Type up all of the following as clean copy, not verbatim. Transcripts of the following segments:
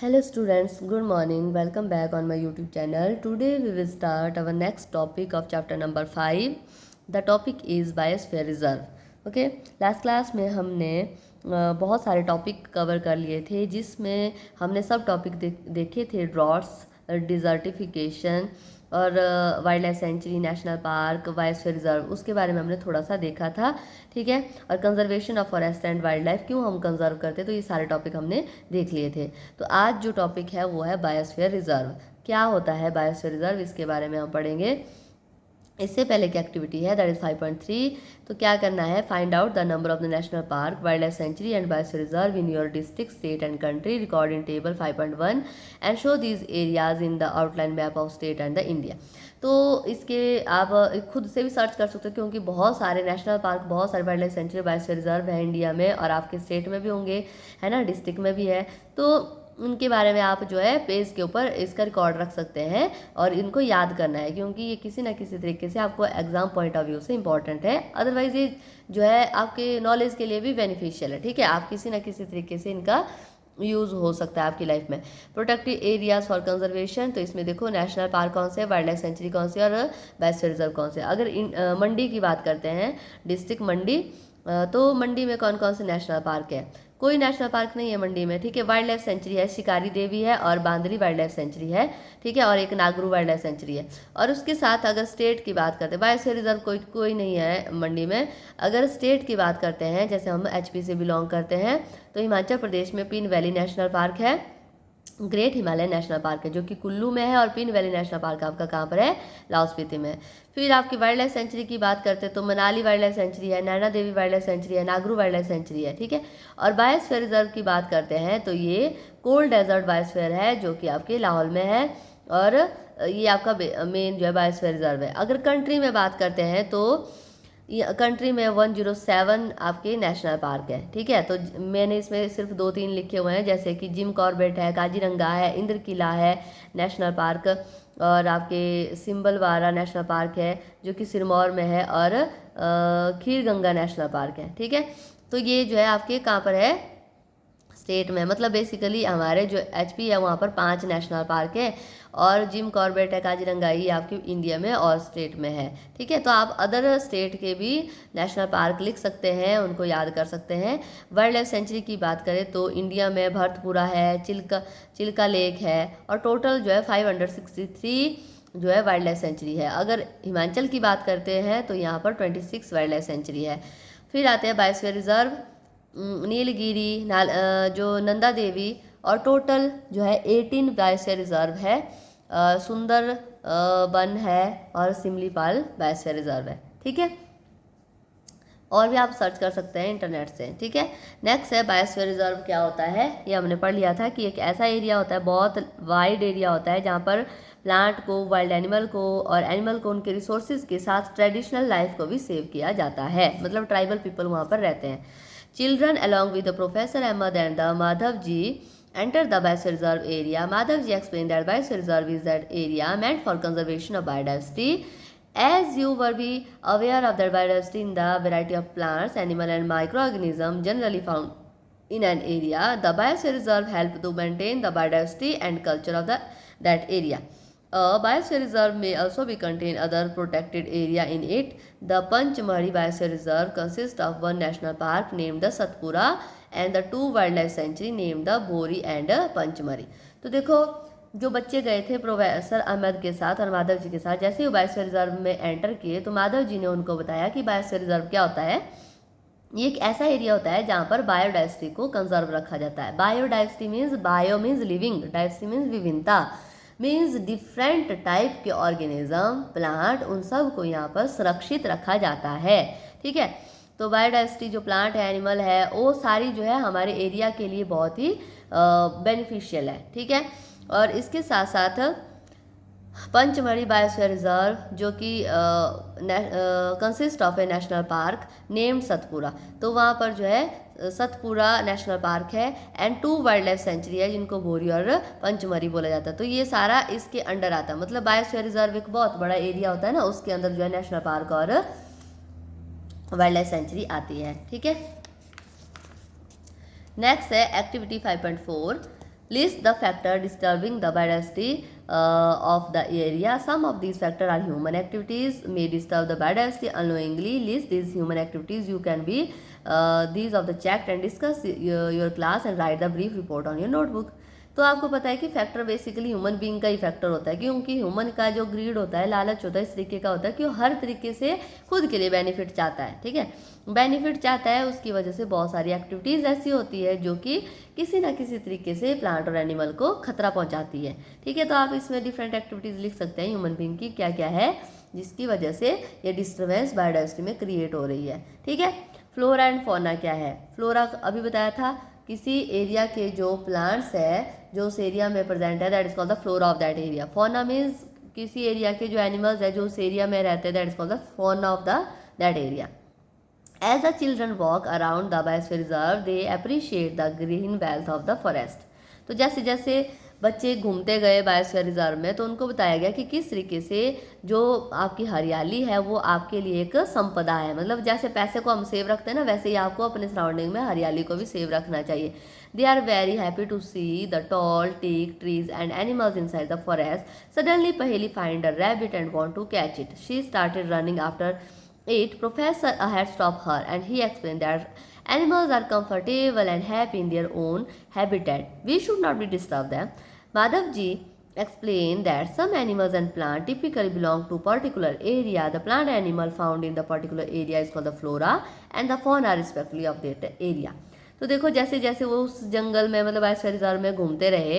Hello students, good morning. Welcome back on my YouTube channel. Today we will start our next topic of chapter number 5. The topic is Biosphere Reserve. Okay, last class में हमने बहुत सारे topic cover कर लिए थे जिसमें हमने सब टॉपिक देखे थे। ड्रॉट्स, डिजर्टिफिकेशन और wild life sanctuary, national park, biosphere reserve, उसके बारे में हमने थोड़ा सा देखा था। ठीक है, और conservation of forest and wild life, क्यों हम कंजर्व करते, तो ये सारे टॉपिक हमने देख लिए थे। तो आज जो टॉपिक है वो है बायोस्फीयर रिजर्व। क्या होता है बायोस्फीयर रिजर्व, इसके बारे में हम पढ़ेंगे। इससे पहले की एक्टिविटी है दैट इज 5.3। तो क्या करना है, find out the number of the national park, wild life sanctuary and biosphere reserve in your district, state and country, record in table 5.1 and show these areas in the outline map of state and the India. तो इसके आप खुद से भी search कर सकते हो क्योंकि बहुत सारे नेशनल पार्क, बहुत सारे wild life sanctuary, biosphere reserve है इंडिया में और आपके स्टेट में भी होंगे, है ना, डिस्ट्रिक्ट में भी है। तो उनके बारे में आप जो है पेज के ऊपर इसका रिकॉर्ड रख सकते हैं और इनको याद करना है क्योंकि ये किसी ना किसी तरीके से आपको एग्जाम पॉइंट ऑफ व्यू से इंपॉर्टेंट है। अदरवाइज ये जो है आपके नॉलेज के लिए भी बेनिफिशियल है। ठीक है, आप किसी ना किसी तरीके से इनका यूज़ हो सकता है आपकी लाइफ में। प्रोटेक्टेड एरियाज फॉर कंजर्वेशन, तो इसमें देखो नेशनल पार्क कौन से है, वाइल्ड लाइफ सेंचुरी कौन सी और बायोस्फीयर रिजर्व कौन से। अगर मंडी की बात करते हैं, डिस्ट्रिक्ट मंडी, तो मंडी में कौन कौन से नेशनल पार्क है, कोई नेशनल पार्क नहीं है मंडी में। ठीक है, वाइल्ड लाइफ सेंचुरी है, शिकारी देवी है और बांदरी वाइल्ड लाइफ सेंचुरी है। ठीक है, और एक नागरू वाइल्ड लाइफ सेंचुरी है। और उसके साथ अगर स्टेट की बात करते हैं, बायोस्फीयर रिजर्व कोई नहीं है मंडी में। अगर स्टेट की बात करते हैं, जैसे हम एचपी से बिलोंग करते हैं, तो हिमाचल प्रदेश में पिन वैली नेशनल पार्क है, ग्रेट हिमालय नेशनल पार्क है जो कि कुल्लू में है, और पिन वैली नेशनल पार्क आपका कहाँ पर है, लाहौल स्पीति में। फिर आपकी वाइल्ड लाइफ सेंचुरी की बात करते हैं तो मनाली वाइल्ड लाइफ सेंचुरी है, Naina Devi wild life sanctuary है, नागरू वाइल्ड लाइफ सेंचुरी है। ठीक है, और बायोस्फीयर रिजर्व की बात करते हैं तो ये कोल्ड डेजर्ट बायोस्फीयर है जो कि आपके लाहौल में है, और ये आपका मेन जो है बायोस्फीयर रिजर्व है। अगर कंट्री में बात करते हैं तो कंट्री में 107 आपके नेशनल पार्क है। ठीक है, तो मैंने इसमें सिर्फ 2-3 लिखे हुए हैं, जैसे कि जिम कॉर्बेट है, काजीरंगा है, इंद्र किला है नेशनल पार्क, और आपके सिंबलवारा नेशनल पार्क है जो कि सिरमौर में है, और खीर गंगा नेशनल पार्क है। ठीक है, तो ये जो है आपके कहाँ पर है, स्टेट में। मतलब बेसिकली हमारे जो एचपी है वहाँ पर 5 नेशनल पार्क है, और जिम कॉर्बेट है, काजीरंगा, ये आपके इंडिया में और स्टेट में है। ठीक है, तो आप अदर स्टेट के भी नेशनल पार्क लिख सकते हैं, उनको याद कर सकते हैं। वाइल्ड लाइफ सेंचुरी की बात करें तो इंडिया में भरतपुरा है, चिल्का लेक है, और टोटल जो है 563 जो है वाइल्ड लाइफ सेंचुरी है। अगर हिमाचल की बात करते हैं तो यहाँ पर 26 वाइल्ड लाइफ सेंचुरी है। फिर आते हैं बायोस्फीयर रिजर्व, नीलगिरी, जो नंदा देवी, और टोटल जो है 18 बायोस्फीयर रिजर्व है। सुंदर वन है और सिमलीपाल बायोस्फीयर रिजर्व है। ठीक है, और भी आप सर्च कर सकते हैं इंटरनेट से। ठीक है, नेक्स्ट है बायोस्फीयर रिजर्व क्या होता है, ये हमने पढ़ लिया था कि एक ऐसा एरिया होता है, बहुत वाइड एरिया होता है जहाँ पर प्लांट को, वाइल्ड एनिमल को और एनिमल को उनके रिसोर्सेज के साथ ट्रेडिशनल लाइफ को भी सेव किया जाता है। मतलब ट्राइबल पीपल वहाँ पर रहते हैं। Children along with the Professor Ahmed and the Madhav ji enter the Biosphere Reserve area. Madhav ji explained that Biosphere Reserve is that area meant for conservation of biodiversity. As you were be aware of the biodiversity in the variety of plants, animal and microorganisms generally found in an area, the Biosphere Reserve help to maintain the biodiversity and culture of that area. A biosphere reserve may also be contain other protected area in it. The Panchmari Biosphere Reserve consists of one national park named the Satpura and the 2 wildlife sanctuary named the Bori and Panchmari. तो देखो, जो बच्चे गए थे professor Ahmad के साथ और माधव जी के साथ, जैसे ही बायोस्फीयर रिजर्व में एंटर किए तो माधव जी ने उनको बताया कि बायोस्फीयर रिजर्व क्या होता है। ये एक ऐसा एरिया होता है जहाँ पर बायोडाइवर्सिटी को कंजर्व रखा जाता है। Biodiversity means, bio means living, diversity means विभिन्नता, मीन्स डिफरेंट टाइप के ऑर्गेनिज्म, प्लांट, उन सब को यहाँ पर सुरक्षित रखा जाता है। ठीक है, तो बायोडाइवर्सिटी जो प्लांट है, एनिमल है, वो सारी जो है हमारे एरिया के लिए बहुत ही बेनिफिशियल है। ठीक है, और इसके साथ साथ पंचमढ़ी बायोस्फीयर रिजर्व जो कि consist of A national park named Satpura, तो वहाँ पर जो है सतपुरा नेशनल पार्क है, एंड 2 वाइल्ड लाइफ सेंचुरी है जिनको बोरी और पंचमरी बोला जाता है। तो ये सारा इसके अंडर आता है। मतलब बायोस्फीयर रिजर्व एक बहुत बड़ा एरिया होता है ना, उसके अंदर जो है नेशनल पार्क और वाइल्ड लाइफ सेंचुरी आती है। ठीक है, नेक्स्ट है activity 5.4, List the factor disturbing the biodiversity of the area. Some of these factors are human activities may disturb the biodiversity unknowingly. List these human activities. You can be these of the checked and discuss your class and write the brief report on your notebook. तो आपको पता है कि factor basically human being का ही factor होता है, क्योंकि human का जो ग्रीड होता है, लालच होता है, इस तरीके का होता है कि वो हर तरीके से खुद के लिए बेनिफिट चाहता है। ठीक है, बेनिफिट चाहता है, उसकी वजह से बहुत सारी एक्टिविटीज़ ऐसी होती है जो कि किसी ना किसी तरीके से प्लांट और एनिमल को खतरा पहुंचाती है। ठीक है, तो आप इसमें डिफरेंट एक्टिविटीज़ लिख सकते हैं ह्यूमन बीइंग की क्या क्या है जिसकी वजह से ये डिस्टर्बेंस बायोडाइवर्सिटी में क्रिएट हो रही है। ठीक है, फ्लोरा एंड फौना क्या है? फ्लोरा अभी बताया था, किसी एरिया के जो प्लांट्स है जो उस एरिया में प्रेजेंट है, that is called the flora of that area. Fauna means किसी एरिया के जो एनिमल्स है जो उस एरिया में रहते हैं, that is called the fauna of the that area. As the children walk around the biosphere reserve, they appreciate the green wealth of the forest. तो जैसे जैसे बच्चे घूमते गए बायोस्फीयर रिजर्व में तो उनको बताया गया कि किस तरीके से जो आपकी हरियाली है वो आपके लिए एक संपदा है। मतलब जैसे पैसे को हम सेव रखते हैं ना, वैसे ही आपको अपने सराउंडिंग में हरियाली को भी सेव रखना चाहिए। They are very happy to see the tall teak trees and animals inside the forest. Suddenly Paheli find a rabbit and want to catch it. She started running after it. Professor had stopped her and he explained that animals are comfortable and happy in their own habitat. We should not be disturb them. Madhav ji explained that some animals and plants typically belong to particular area. The plant animal found in the particular area is called the flora and the fauna respectively of that area. तो देखो जैसे जैसे वो उस जंगल में मतलब biosphere reserve में घूमते रहे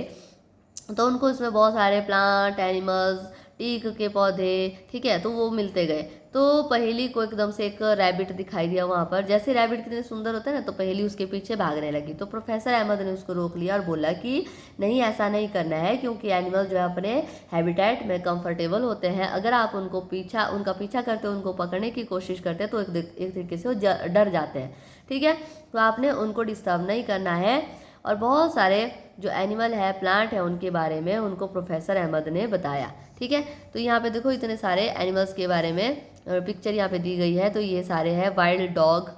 तो उनको इसमें बहुत सारे प्लांट एनिमल्स टीक के पौधे, ठीक है, तो वो मिलते गए। तो पहेली को एकदम से एक रैबिट दिखाई दिया वहाँ पर। जैसे रैबिट कितने सुंदर होते हैं ना, तो पहेली उसके पीछे भागने लगी। तो प्रोफेसर अहमद ने उसको रोक लिया और बोला कि नहीं, ऐसा नहीं करना है, क्योंकि एनिमल जो है अपने हैबिटेट में कंफर्टेबल होते हैं। अगर आप उनका पीछा करते हो, उनको पकड़ने की कोशिश करते हैं तो एक तरीके से वो डर जाते हैं। ठीक है, तो आपने उनको डिस्टर्ब नहीं करना है। और बहुत सारे जो एनिमल है प्लांट है उनके बारे में उनको प्रोफेसर अहमद ने बताया। ठीक है, तो यहाँ पे देखो इतने सारे एनिमल्स के बारे में पिक्चर यहाँ पे दी गई है। तो ये सारे हैं वाइल्ड डॉग,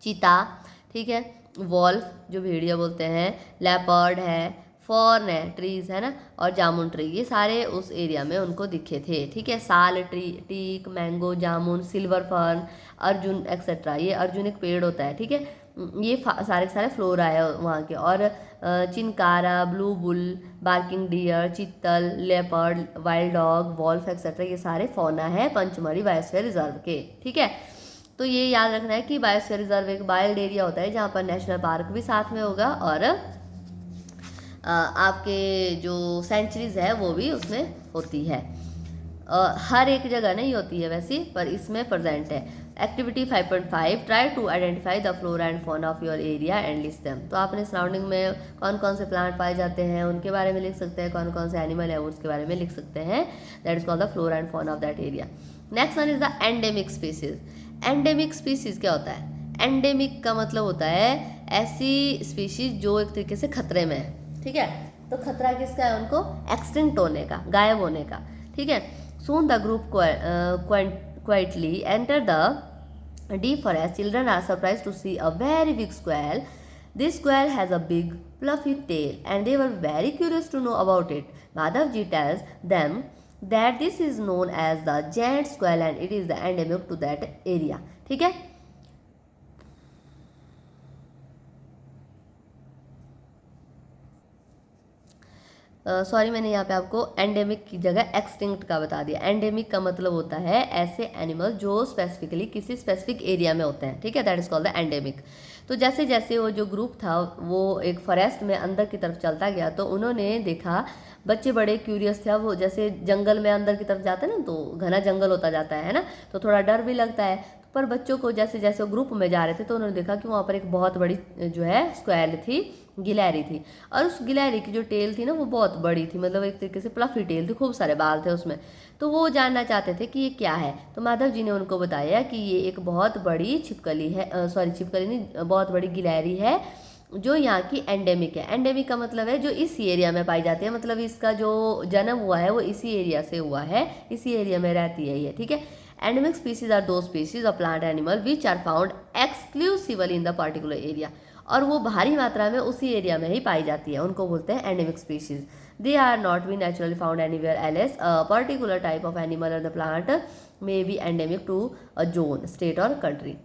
चीता, ठीक है, वॉल्फ जो भेड़िया बोलते हैं, लेपर्ड है, फॉर्न है, ट्रीज है ना, और जामुन ट्री, ये सारे उस एरिया में उनको दिखे थे। ठीक है, साल ट्री, टीक, मैंगो, जामुन, सिल्वर फर्न, अर्जुन एक्सेट्रा, ये अर्जुन एक पेड़ होता है। ठीक है, ये सारे के सारे फ्लोरा है वहाँ के। और chinkara, blue bull, barking deer, chital, leopard, wild dog, wolf etcetera, ये सारे फौना है पंचमढ़ी बायोस्फीयर रिजर्व के। ठीक है, तो ये याद रखना है कि बायोस्फीयर रिजर्व एक वाइल्ड एरिया होता है जहाँ पर नेशनल पार्क भी साथ में होगा और आपके जो सेंचुरीज है वो भी उसमें होती है। हर एक जगह नहीं होती है वैसे, पर इसमें प्रेजेंट है। Activity 5.5, try to identify the flora and fauna of your area and list them. तो आपने सराउंडिंग में कौन कौन से प्लांट पाए जाते हैं उनके बारे में लिख सकते हैं, कौन कौन से एनिमल है उसके बारे में लिख सकते हैं। That is called the flora and fauna of that area. Next one is the endemic species. Endemic species क्या होता है? एंडेमिक का मतलब होता है ऐसी स्पीशीज जो एक तरीके से खतरे में है। ठीक है, तो खतरा किसका है? उनको एक्सटिंक्ट होने का, गायब होने का। ठीक है, soon the group quietly enter the deep forest. Children are surprised to see a very big squirrel. This squirrel has a big fluffy tail and they were very curious to know about it. Madhav ji tells them that this is known as the giant squirrel and it is the endemic to that area. ठीक है, sorry मैंने यहाँ पे आपको endemic की जगह extinct का बता दिया। एंडेमिक का मतलब होता है ऐसे एनिमल जो स्पेसिफिकली किसी स्पेसिफिक एरिया में होते हैं। ठीक है, that is called the endemic. तो जैसे जैसे वो जो ग्रुप था वो एक फॉरेस्ट में अंदर की तरफ चलता गया तो उन्होंने देखा, बच्चे बड़े क्यूरियस थे। वो जैसे जंगल में अंदर की तरफ जाते हैं ना, तो घना जंगल होता जाता है ना, तो थोड़ा डर भी लगता है। पर बच्चों को जैसे जैसे वो ग्रुप में जा रहे थे तो उन्होंने देखा कि वहाँ पर एक बहुत बड़ी जो है स्क्वेल थी, गिलहरी थी। और उस गिलहरी की जो टेल थी ना वो बहुत बड़ी थी, मतलब एक तरीके से प्लफी टेल थी, खूब सारे बाल थे उसमें। तो वो जानना चाहते थे कि ये क्या है। तो माधव जी ने उनको बताया कि ये एक बहुत बड़ी छिपकली है, छिपकली नहीं, बहुत बड़ी गिलहरी है जो यहाँ की एंडेमिक है। एंडेमिक का मतलब है जो इस एरिया में पाई जाती है, मतलब इसका जो जन्म हुआ है वो इसी एरिया से हुआ है, इसी एरिया में रहती है ये। ठीक है, endemic species are those species of plant animal which are found exclusively in the particular area. और वो भारी मात्रा में उसी एरिया में ही पाई जाती है, उनको बोलते हैं endemic species. They are not be naturally found anywhere else. A particular type of animal और the plant may be endemic to a zone, state और कंट्री।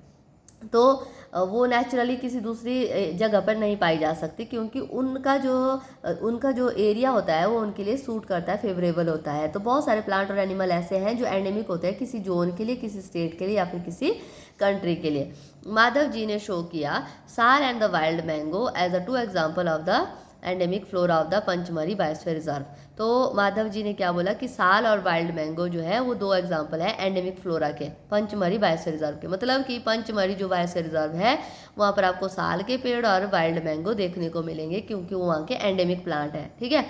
तो वो नेचुरली किसी दूसरी जगह पर नहीं पाई जा सकती, क्योंकि उनका जो एरिया होता है वो उनके लिए सूट करता है, फेवरेबल होता है। तो बहुत सारे प्लांट और एनिमल ऐसे हैं जो एंडेमिक होते हैं किसी जोन के लिए, किसी स्टेट के लिए या फिर किसी कंट्री के लिए। माधव जी ने शो किया sal and the wild mango as a 2 example of the endemic flora of the Pachmarhi biosphere reserve. तो माधव जी ने क्या बोला कि साल और वाइल्ड मैंगो जो है वो 2 एग्जाम्पल है एंडेमिक फ्लोरा के पंचमढ़ी बायोस्फीयर रिजर्व के। मतलब कि पंचमढ़ी जो बायोस्फीयर रिजर्व है वहाँ पर आपको साल के पेड़ और वाइल्ड मैंगो देखने को मिलेंगे, क्योंकि वो वहाँ के एंडेमिक प्लांट है, ठीक है।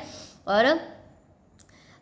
और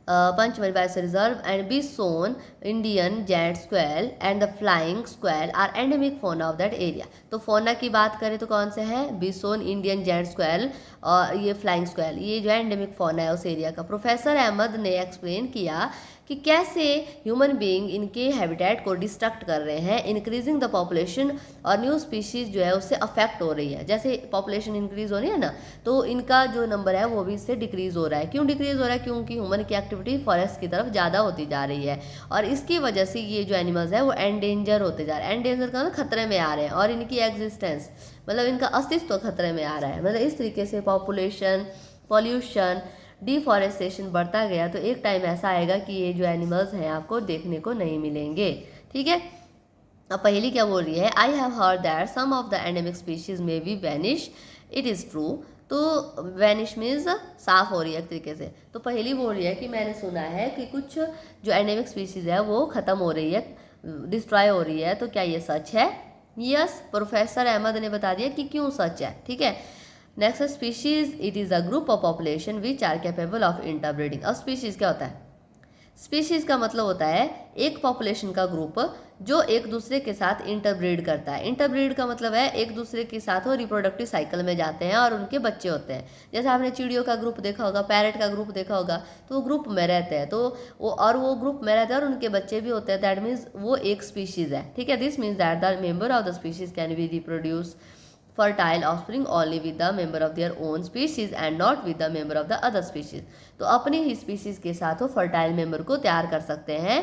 Pachmarhi biosphere reserve and bison, Indian giant squirrel and the flying squirrel are endemic fauna of that area. तो फोना की बात करें तो कौन से हैं? बिसोन, इंडियन जायंट स्क्वेल और ये फ्लाइंग स्क्वेल, ये जो है एंडेमिक फोना है उस एरिया का। प्रोफेसर अहमद ने एक्सप्लेन किया कि कैसे ह्यूमन बीइंग इनके हैबिटेट को डिस्ट्रक्ट कर रहे हैं, इंक्रीजिंग द पॉपुलेशन, और न्यू स्पीशीज जो है उससे अफेक्ट हो रही है। जैसे पॉपुलेशन इंक्रीज हो रही है ना, तो इनका जो नंबर है वो भी इससे डिक्रीज हो रहा है। क्यों डिक्रीज हो रहा है? क्योंकि ह्यूमन की एक्टिविटी फॉरेस्ट की तरफ ज़्यादा होती जा रही है, और इसकी वजह से ये जो एनिमल्स है वो एंडेंजर होते जा रहे हैं। एंडेंजर का मतलब खतरे में आ रहे हैं, और इनकी एग्जिस्टेंस मतलब इनका अस्तित्व खतरे में आ रहा है। मतलब इस तरीके से पॉपुलेशन, पॉल्यूशन, डिफॉरेस्टेशन बढ़ता गया तो एक टाइम ऐसा आएगा कि ये जो एनिमल्स हैं आपको देखने को नहीं मिलेंगे, ठीक है। अब पहली क्या बोल रही है? I have heard that some of the endemic species may be vanish, it is true. तो वैनिश मीन्स साफ हो रही है एक तरीके से। तो पहली बोल रही है कि मैंने सुना है कि कुछ जो एंडेमिक स्पीशीज है वो ख़त्म हो रही है, डिस्ट्रॉय हो रही है। तो क्या ये सच है? यस, प्रोफेसर अहमद ने बता दिया कि क्यों सच है, ठीक है। Next species, it is a group of population which are capable of interbreeding. अब स्पीशीज क्या होता है? स्पीशीज का मतलब होता है एक पॉपुलेशन का ग्रुप जो एक दूसरे के साथ इंटरब्रीड करता है। इंटरब्रीड का मतलब है एक दूसरे के साथ वो रिप्रोडक्टिव साइकिल में जाते हैं और उनके बच्चे होते हैं। जैसे आपने चिड़ियों का ग्रुप देखा होगा, पैरट का ग्रुप देखा होगा, तो वो ग्रुप में रहते हैं, तो वो ग्रुप में रहते हैं और उनके बच्चे भी होते हैं। दैट मीन्स वो एक स्पीशीज है, ठीक है। This means that the member of the species can be reproduce fertile offspring only with the member of their own species and not with the member of the other species। तो अपनी ही species के साथ वो fertile member को तैयार कर सकते हैं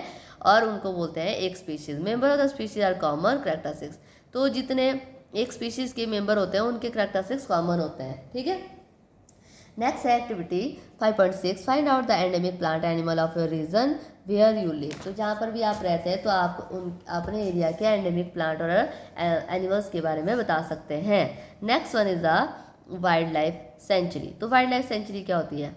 और उनको बोलते हैं एक species. Member of the species are common characteristics. तो जितने एक स्पीशीज के मेंबर होते हैं उनके कैरेक्टरिस्टिक्स कॉमन होते हैं, ठीक है। Next activity 5.6, find out the endemic plant animal of your region where you live. तो जहाँ पर भी आप रहते हैं तो आप अपने एरिया के एंडेमिक प्लांट और एनिमल्स के बारे में बता सकते हैं। Next one is the wildlife sanctuary. तो वाइल्ड लाइफ सेंचुरी क्या होती है?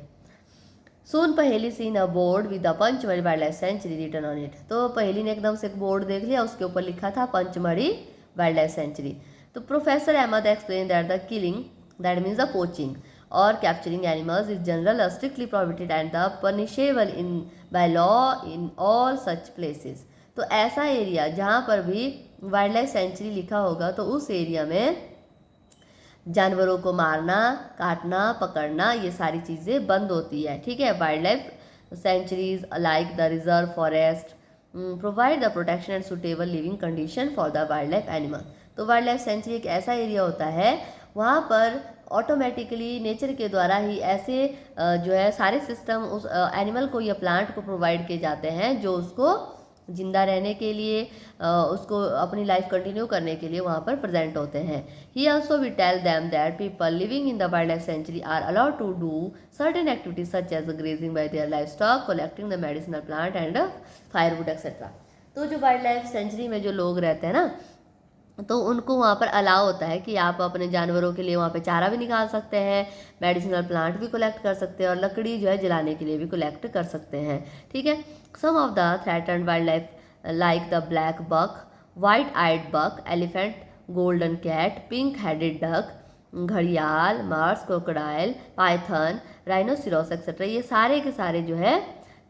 Soon Paheli seen a board with the Pachmarhi wildlife sanctuary written on it. तो पहेली ने एकदम से एक बोर्ड देख लिया, उसके ऊपर लिखा था पंचमढ़ी वाइल्ड लाइफ सेंचुरी। तो professor Ahmad explain that the killing, that means the poaching or capturing animals is generally strictly prohibited and the punishable in by law in all such places। तो ऐसा एरिया जहाँ पर भी वाइल्ड लाइफ सेंचुरी लिखा होगा तो उस एरिया में जानवरों को मारना, काटना, पकड़ना, ये सारी चीज़ें बंद होती है, ठीक है। Wild life sanctuaries like the reserve forest provide the protection and suitable living condition for the wild life animal. तो वाइल्ड लाइफ सेंचुरी एक ऐसा एरिया होता है वहाँ पर ऑटोमेटिकली नेचर के द्वारा ही ऐसे जो है सारे सिस्टम उस एनिमल को या प्लांट को प्रोवाइड किए जाते हैं जो उसको जिंदा रहने के लिए, उसको अपनी लाइफ कंटिन्यू करने के लिए वहाँ पर प्रेजेंट होते हैं। He also we tell them that people living in the wildlife sanctuary are allowed to do certain activities such as grazing by their livestock, collecting the medicinal plant and firewood etcetera. तो जो wild life sanctuary में जो लोग रहते हैं ना, तो उनको वहाँ पर अलाउ होता है कि आप अपने जानवरों के लिए वहाँ पे चारा भी निकाल सकते हैं, मेडिसिनल प्लांट भी कलेक्ट कर सकते हैं और लकड़ी जो है जलाने के लिए भी कलेक्ट कर सकते हैं, ठीक है। Some of the threatened wild life like the black buck, white eyed buck, elephant, golden cat, pink headed duck, घड़ियाल, marsh, crocodile, python, rhinoceros etcetera, ये सारे के सारे जो है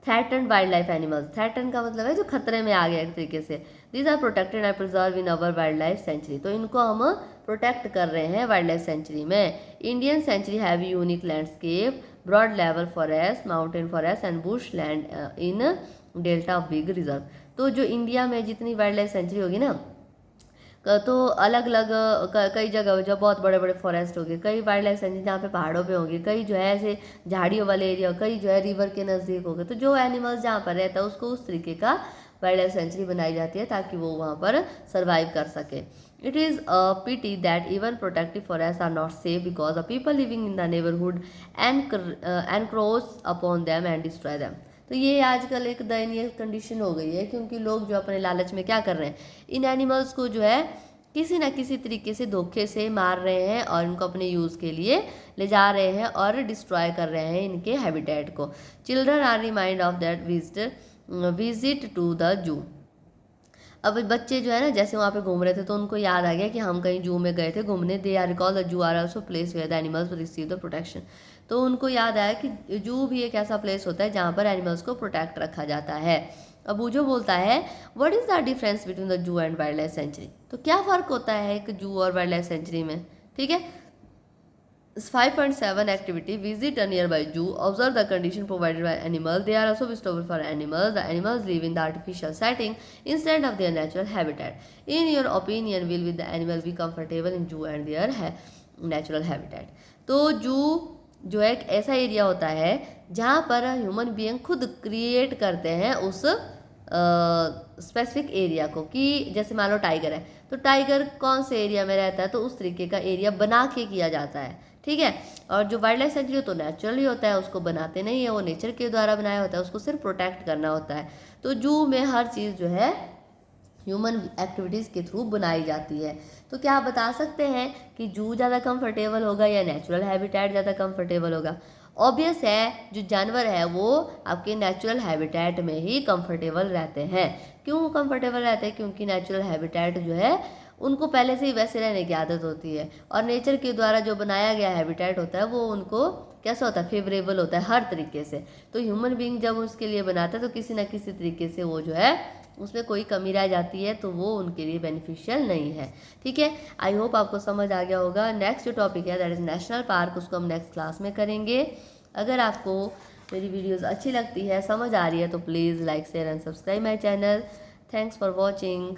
threatened wild life animals. Threaten का मतलब है जो खतरे में आ गया एक तरीके से। These are protected and preserve in our wildlife sanctuary. तो इनको हम प्रोटेक्ट कर रहे हैं वाइल्ड लाइफ सेंचुरी में। Indian sanctuary have unique landscape, broad level forest, mountain forest and bush land in delta of big reserve. तो जो India में जितनी वाइल्ड लाइफ सेंचुरी होगी ना, तो अलग अलग कई जगह जो बहुत बड़े बड़े फॉरेस्ट होंगे, कई वाइल्ड लाइफ सेंचुरी जहाँ पे पहाड़ों पे होंगे, कई जो है ऐसे झाड़ियों वाले एरिया, कई जो है रिवर के नज़दीक होंगे। तो जो एनिमल्स जहाँ पर रहता है उसको उस तरीके का वाइल्ड लाइफ सेंचुरी बनाई जाती है ताकि वो वहाँ पर सर्वाइव कर सके। It is a pity that even protected forests are not safe because the people living in the neighborhood encroach upon them and destroy them. तो ये आजकल एक दयनीय कंडीशन हो गई है, क्योंकि लोग जो अपने लालच में क्या कर रहे हैं, इन एनिमल्स को जो है किसी ना किसी तरीके से धोखे से मार रहे हैं और इनको अपने यूज़ के लिए ले जा रहे हैं और डिस्ट्रॉय कर रहे हैं इनके हैबिटेट को। Children are remind of that visit to the zoo. अब बच्चे जो है ना जैसे वहाँ पे घूम रहे थे तो उनको याद आ गया कि हम कहीं जू में गए थे घूमने। They are recall the zoo are also place where the animals receive the protection. तो उनको याद आया कि जू भी एक ऐसा प्लेस होता है जहाँ पर एनिमल्स को प्रोटेक्ट रखा जाता है। अब बूझो बोलता है what is the difference between the zoo and wild life sanctuary. तो क्या फ़र्क होता है एक जू और वाइल्ड लाइफ सेंचुरी में, ठीक है। 5.7 activity: visit a nearby zoo, observe the condition provided by animals. They are also suitable for animals. The animals live in the artificial setting instead of their natural habitat. In your opinion, will the animal be comfortable in zoo and their natural habitat? तो जू जो एक ऐसा area होता है जहाँ पर human being खुद क्रिएट करते हैं उस स्पेसिफिक एरिया को, कि जैसे मान लो टाइगर है तो टाइगर कौन से एरिया में रहता है तो उस तरीके का एरिया बना के किया जाता है, ठीक है। और जो वाइल्ड लाइफ सेंचुरी तो नेचुरली होता है, उसको बनाते नहीं है, वो नेचर के द्वारा बनाया होता है, उसको सिर्फ प्रोटेक्ट करना होता है। तो जू में हर चीज़ जो है ह्यूमन एक्टिविटीज़ के थ्रू बनाई जाती है। तो क्या आप बता सकते हैं कि जू ज़्यादा कंफर्टेबल होगा या नेचुरल हैबिटेट ज़्यादा कंफर्टेबल होगा? ऑब्वियस है जो जानवर है वो आपके नेचुरल हैबिटेट में ही कंफर्टेबल रहते हैं। क्यों कंफर्टेबल रहते हैं? क्योंकि नेचुरल हैबिटेट जो है उनको पहले से ही वैसे रहने की आदत होती है, और नेचर के द्वारा जो बनाया गया हैबिटेट होता है वो उनको कैसा होता है, फेवरेबल होता है हर तरीके से। तो ह्यूमन बीइंग जब उसके लिए बनाता है तो किसी ना किसी तरीके से वो जो है उसमें कोई कमी रह जाती है, तो वो उनके लिए बेनिफिशियल नहीं है, ठीक है। आई होप आपको समझ आ गया होगा। नेक्स्ट जो टॉपिक है दैट इज़ नेशनल पार्क, उसको हम नेक्स्ट क्लास में करेंगे। अगर आपको मेरी वीडियोज़ अच्छी लगती है, समझ आ रही है, तो please like share and subscribe my channel. Thanks for watching.